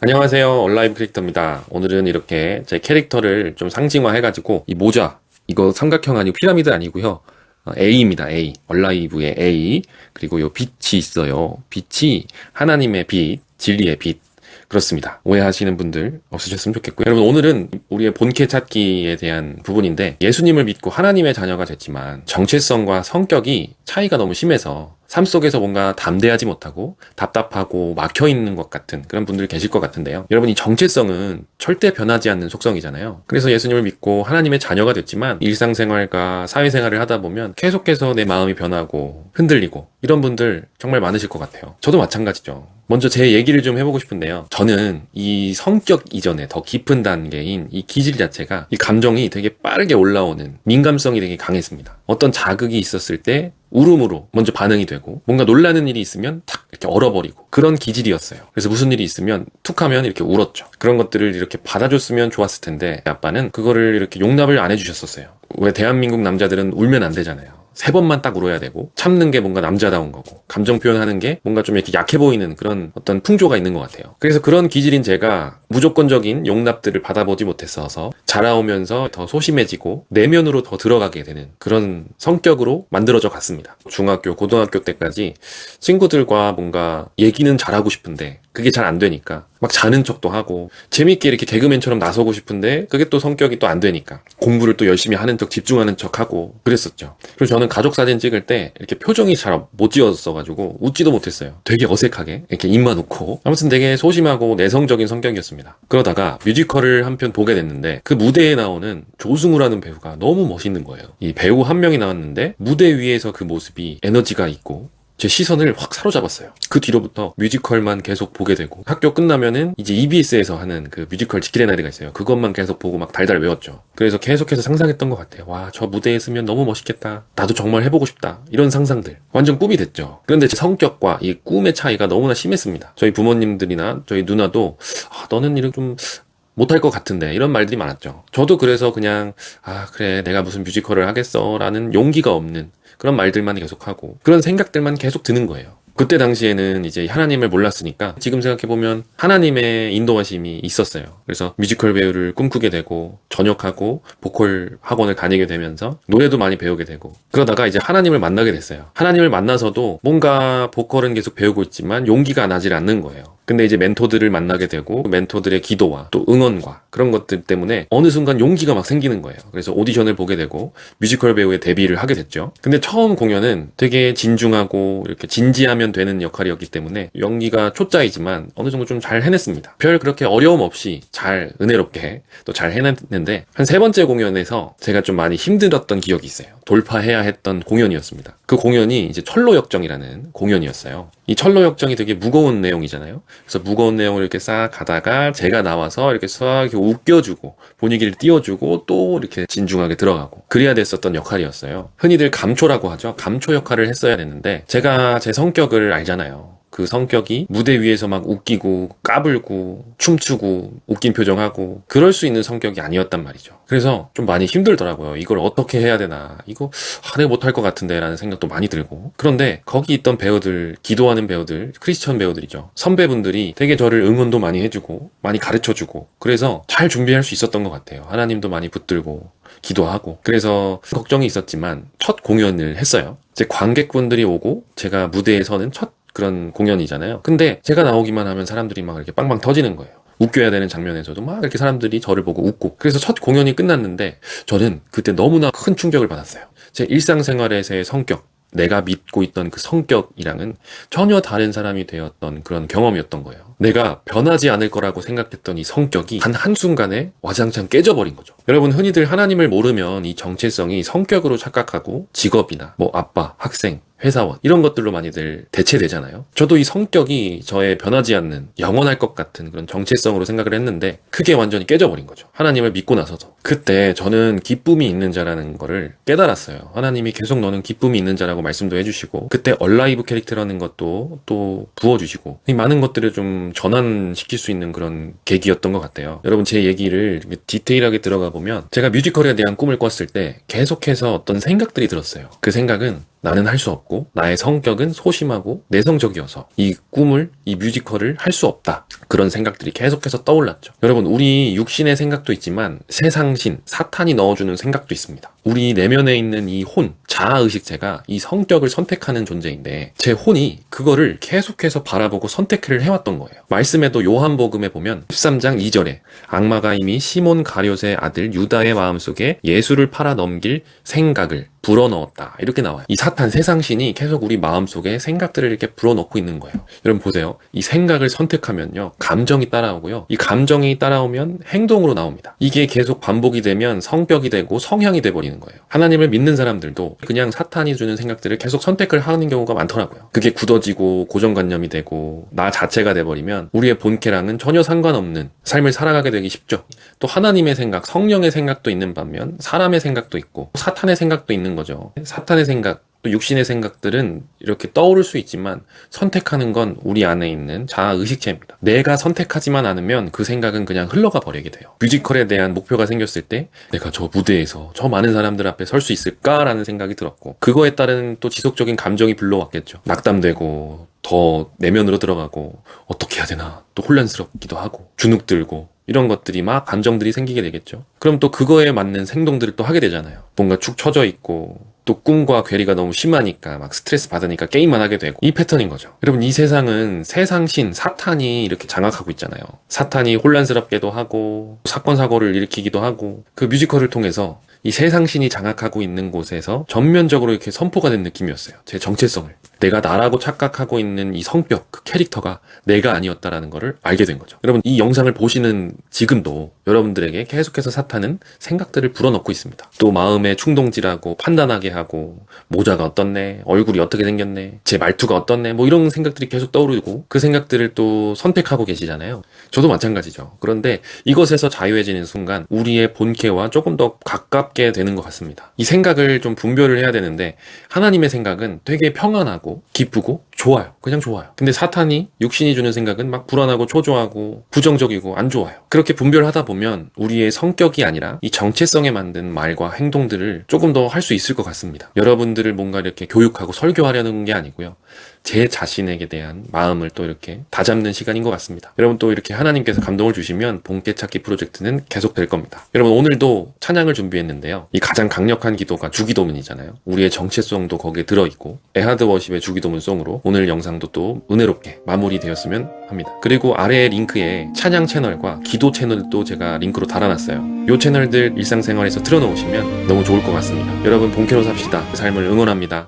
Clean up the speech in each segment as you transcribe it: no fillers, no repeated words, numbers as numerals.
안녕하세요. 얼라이브 캐릭터입니다. 오늘은 이렇게 제 캐릭터를 좀 상징화 해가지고 이 모자, 이거 삼각형 아니고 피라미드 아니고요. A입니다. A. 얼라이브의 A. 그리고 요 빛이 있어요. 빛이 하나님의 빛, 진리의 빛. 그렇습니다. 오해하시는 분들 없으셨으면 좋겠고요. 여러분, 오늘은 우리의 본캐 찾기에 대한 부분인데, 예수님을 믿고 하나님의 자녀가 됐지만 정체성과 성격이 차이가 너무 심해서 삶 속에서 뭔가 담대하지 못하고 답답하고 막혀있는 것 같은 그런 분들이 계실 것 같은데요. 여러분, 이 정체성은 절대 변하지 않는 속성이잖아요. 그래서 예수님을 믿고 하나님의 자녀가 됐지만 일상생활과 사회생활을 하다 보면 계속해서 내 마음이 변하고 흔들리고 이런 분들 정말 많으실 것 같아요. 저도 마찬가지죠. 먼저 제 얘기를 좀 해보고 싶은데요. 저는 이 성격 이전에 더 깊은 단계인 이 기질 자체가, 이 감정이 되게 빠르게 올라오는 민감성이 되게 강했습니다. 어떤 자극이 있었을 때 울음으로 먼저 반응이 되고, 뭔가 놀라는 일이 있으면 탁 이렇게 얼어버리고, 그런 기질이었어요. 그래서 무슨 일이 있으면 툭 하면 이렇게 울었죠. 그런 것들을 이렇게 받아줬으면 좋았을 텐데 아빠는 그거를 이렇게 용납을 안 해주셨었어요. 왜 대한민국 남자들은 울면 안 되잖아요. 3번만 딱 울어야 되고, 참는 게 뭔가 남자다운 거고, 감정 표현하는 게 뭔가 좀 이렇게 약해 보이는 그런 어떤 풍조가 있는 것 같아요. 그래서 그런 기질인 제가 무조건적인 용납들을 받아보지 못했어서 자라오면서 더 소심해지고 내면으로 더 들어가게 되는 그런 성격으로 만들어져 갔습니다. 중학교, 고등학교 때까지 친구들과 뭔가 얘기는 잘하고 싶은데 그게 잘 안 되니까 막 자는 척도 하고, 재밌게 이렇게 개그맨처럼 나서고 싶은데 그게 또 성격이 또 안 되니까 공부를 또 열심히 하는 척, 집중하는 척 하고 그랬었죠. 그리고 저는 가족 사진 찍을 때 이렇게 표정이 잘 못 지었어가지고 웃지도 못했어요. 되게 어색하게 이렇게 입만 웃고, 아무튼 되게 소심하고 내성적인 성격이었습니다. 그러다가 뮤지컬을 한 편 보게 됐는데 그 무대에 나오는 조승우라는 배우가 너무 멋있는 거예요. 이 배우 한 명이 나왔는데 무대 위에서 그 모습이 에너지가 있고 제 시선을 확 사로잡았어요. 그 뒤로부터 뮤지컬만 계속 보게 되고, 학교 끝나면은 이제 EBS에서 하는 그 뮤지컬 지킬의 나이가 있어요. 그것만 계속 보고 막 달달 외웠죠. 그래서 계속해서 상상했던 것 같아요. 와, 저 무대에 서면 너무 멋있겠다. 나도 정말 해보고 싶다. 이런 상상들. 완전 꿈이 됐죠. 그런데 제 성격과 이 꿈의 차이가 너무나 심했습니다. 저희 부모님들이나 저희 누나도 너는 이런 좀 못할 것 같은데, 이런 말들이 많았죠. 저도 그래서 그냥 그래, 내가 무슨 뮤지컬을 하겠어 라는 용기가 없는 그런 말들만 계속하고 그런 생각들만 계속 드는 거예요. 그때 당시에는 이제 하나님을 몰랐으니까, 지금 생각해보면 하나님의 인도하심이 있었어요. 그래서 뮤지컬 배우를 꿈꾸게 되고, 전역하고 보컬 학원을 다니게 되면서 노래도 많이 배우게 되고, 그러다가 이제 하나님을 만나게 됐어요. 하나님을 만나서도 뭔가 보컬은 계속 배우고 있지만 용기가 나질 않는 거예요. 근데 이제 멘토들을 만나게 되고, 멘토들의 기도와 또 응원과 그런 것들 때문에 어느 순간 용기가 막 생기는 거예요. 그래서 오디션을 보게 되고 뮤지컬 배우에 데뷔를 하게 됐죠. 근데 처음 공연은 되게 진중하고 이렇게 진지하면 되는 역할이었기 때문에 연기가 초짜이지만 어느 정도 좀 잘 해냈습니다. 별 그렇게 어려움 없이 잘, 은혜롭게 또 잘 해냈는데, 한 3번째 공연에서 제가 좀 많이 힘들었던 기억이 있어요. 돌파해야 했던 공연이었습니다. 그 공연이 이제 철로역정이라는 공연이었어요. 이 철로역정이 되게 무거운 내용이잖아요. 그래서 무거운 내용을 이렇게 싹 가다가 제가 나와서 이렇게 싹 이렇게 웃겨주고 분위기를 띄워주고 또 이렇게 진중하게 들어가고, 그래야 됐었던 역할이었어요. 흔히들 감초라고 하죠. 감초 역할을 했어야 됐는데, 제가 제 성격을 알잖아요. 그 성격이 무대 위에서 막 웃기고 까불고 춤추고 웃긴 표정하고 그럴 수 있는 성격이 아니었단 말이죠. 그래서 좀 많이 힘들더라고요. 이걸 어떻게 해야 되나, 이거 내가 못할 것 같은데 라는 생각도 많이 들고. 그런데 거기 있던 배우들, 기도하는 배우들, 크리스천 배우들이죠, 선배분들이 되게 저를 응원도 많이 해주고 많이 가르쳐주고, 그래서 잘 준비할 수 있었던 것 같아요. 하나님도 많이 붙들고 기도하고. 그래서 걱정이 있었지만 첫 공연을 했어요. 이제 관객분들이 오고 제가 무대에 서는 첫 그런 공연이잖아요. 근데 제가 나오기만 하면 사람들이 막 이렇게 빵빵 터지는 거예요. 웃겨야 되는 장면에서도 막 이렇게 사람들이 저를 보고 웃고. 그래서 첫 공연이 끝났는데 저는 그때 너무나 큰 충격을 받았어요. 제 일상생활에서의 성격, 내가 믿고 있던 그 성격이랑은 전혀 다른 사람이 되었던 그런 경험이었던 거예요. 내가 변하지 않을 거라고 생각했던 이 성격이 단 한순간에 와장창 깨져버린 거죠. 여러분, 흔히들 하나님을 모르면 이 정체성이 성격으로 착각하고 직업이나 뭐 아빠, 학생, 회사원 이런 것들로 많이들 대체되잖아요. 저도 이 성격이 저의 변하지 않는 영원할 것 같은 그런 정체성으로 생각을 했는데 그게 완전히 깨져버린 거죠. 하나님을 믿고 나서도. 그때 저는 기쁨이 있는 자라는 거를 깨달았어요. 하나님이 계속 너는 기쁨이 있는 자라고 말씀도 해주시고, 그때 얼라이브 캐릭터라는 것도 또 부어주시고, 이 많은 것들을 좀 전환시킬 수 있는 그런 계기였던 것 같아요. 여러분, 제 얘기를 디테일하게 들어가 보면 제가 뮤지컬에 대한 꿈을 꿨을 때 계속해서 어떤 생각들이 들었어요. 그 생각은 나는 할 수 없고 나의 성격은 소심하고 내성적이어서 이 뮤지컬을 할 수 없다. 그런 생각들이 계속해서 떠올랐죠. 여러분, 우리 육신의 생각도 있지만 세상신, 사탄이 넣어주는 생각도 있습니다. 우리 내면에 있는 이 혼, 자아의식체가 이 성격을 선택하는 존재인데 제 혼이 그거를 계속해서 바라보고 선택을 해왔던 거예요. 말씀에도 요한복음에 보면 13장 2절에 악마가 이미 시몬 가룟의 아들 유다의 마음속에 예수를 팔아 넘길 생각을 불어넣었다. 이렇게 나와요. 이 사탄 세상신이 계속 우리 마음속에 생각들을 이렇게 불어넣고 있는 거예요. 여러분 보세요. 이 생각을 선택하면요, 감정이 따라오고요. 이 감정이 따라오면 행동으로 나옵니다. 이게 계속 반복이 되면 성격이 되고 성향이 돼버리는 거예요. 하나님을 믿는 사람들도 그냥 사탄이 주는 생각들을 계속 선택을 하는 경우가 많더라고요. 그게 굳어지고 고정관념이 되고 나 자체가 돼버리면 우리의 본캐랑은 전혀 상관없는 삶을 살아가게 되기 쉽죠. 또 하나님의 생각, 성령의 생각도 있는 반면 사람의 생각도 있고 사탄의 생각도 있는 거죠. 사탄의 생각, 또 육신의 생각들은 이렇게 떠오를 수 있지만 선택하는 건 우리 안에 있는 자아의식체입니다. 내가 선택하지만 않으면 그 생각은 그냥 흘러가 버리게 돼요. 뮤지컬에 대한 목표가 생겼을 때 내가 저 무대에서 저 많은 사람들 앞에 설 수 있을까라는 생각이 들었고, 그거에 따른 또 지속적인 감정이 불러왔겠죠. 낙담되고 더 내면으로 들어가고 어떻게 해야 되나 또 혼란스럽기도 하고 주눅 들고 이런 것들이 막 감정들이 생기게 되겠죠. 그럼 또 그거에 맞는 행동들을 또 하게 되잖아요. 뭔가 축 처져 있고 또 꿈과 괴리가 너무 심하니까 막 스트레스 받으니까 게임만 하게 되고, 이 패턴인 거죠. 여러분, 이 세상은 세상신 사탄이 이렇게 장악하고 있잖아요. 사탄이 혼란스럽게도 하고 사건 사고를 일으키기도 하고, 그 뮤지컬을 통해서 이 세상신이 장악하고 있는 곳에서 전면적으로 이렇게 선포가 된 느낌이었어요. 제 정체성을, 내가 나라고 착각하고 있는 이 성격, 그 캐릭터가 내가 아니었다라는 거를 알게 된 거죠. 여러분, 이 영상을 보시는 지금도 여러분들에게 계속해서 사탄은 생각들을 불어넣고 있습니다. 또 마음에 충동질하고 판단하게 하고, 모자가 어떻네, 얼굴이 어떻게 생겼네, 제 말투가 어떻네, 뭐 이런 생각들이 계속 떠오르고 그 생각들을 또 선택하고 계시잖아요. 저도 마찬가지죠. 그런데 이것에서 자유해지는 순간 우리의 본캐와 조금 더 가깝게 되는 것 같습니다. 이 생각을 좀 분별을 해야 되는데, 하나님의 생각은 되게 평안하고 기쁘고 좋아요. 그냥 좋아요. 근데 사탄이, 육신이 주는 생각은 막 불안하고 초조하고 부정적이고 안 좋아요. 그렇게 분별하다 보면 우리의 성격이 아니라 이 정체성에 만든 말과 행동들을 조금 더 할 수 있을 것 같습니다. 여러분들을 뭔가 이렇게 교육하고 설교하려는 게 아니고요, 제 자신에게 대한 마음을 또 이렇게 다잡는 시간인 것 같습니다. 여러분, 또 이렇게 하나님께서 감동을 주시면 본캐 찾기 프로젝트는 계속 될 겁니다. 여러분, 오늘도 찬양을 준비했는데요, 이 가장 강력한 기도가 주기도문이잖아요. 우리의 정체성도 거기에 들어있고 에하드 워십의 주기도문송으로 오늘 영상도 또 은혜롭게 마무리되었으면 합니다. 그리고 아래 링크에 찬양 채널과 기도 채널도 제가 링크로 달아놨어요. 이 채널들 일상생활에서 틀어놓으시면 너무 좋을 것 같습니다. 여러분, 본캐로 삽시다. 삶을 응원합니다.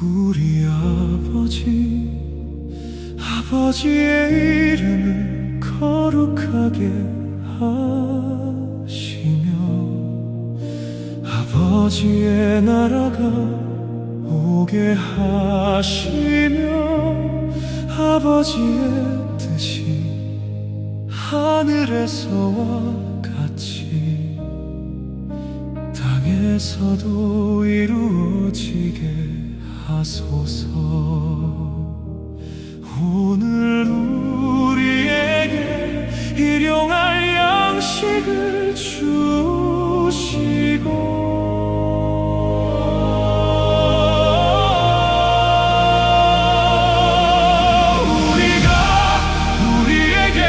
우리 아버지의 이름을 거룩하게 하시며 아버지의 나라가 오게 하시며 아버지의 뜻이 하늘에서와 같이 땅에서도 이루어지게 하소서. 오늘 우리에게 일용할 양식을 주시고 우리에게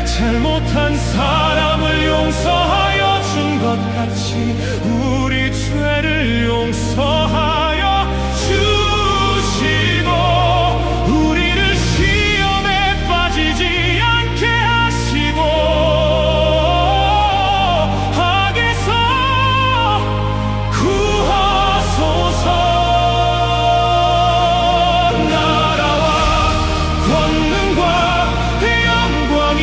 잘못한 사람을 용서하여 준 것 같이 우리 죄를 용서하여 주시고 우리를 시험에 빠지지 않게 하시고 악에서 구하소서. 나라와 권능과 영광이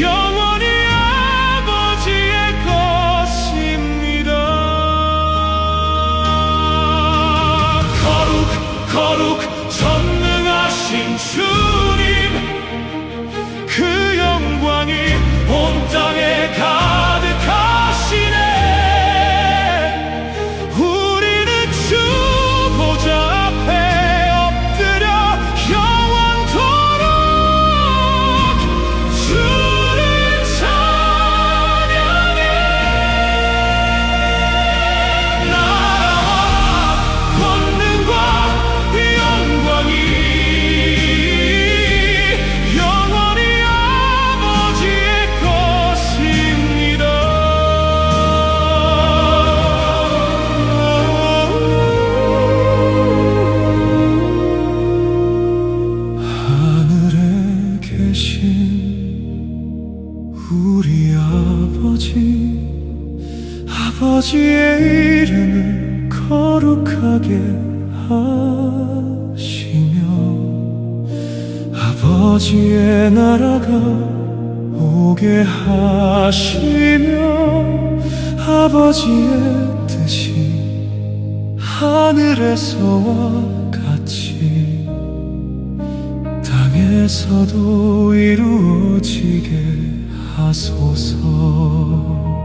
영원히 아버지의 우리 아버지의 이름을 거룩하게 하시며 아버지의 나라가 오게 하시며 아버지의 뜻이 하늘에서와 같이 땅에서도 이루어지게 하소서.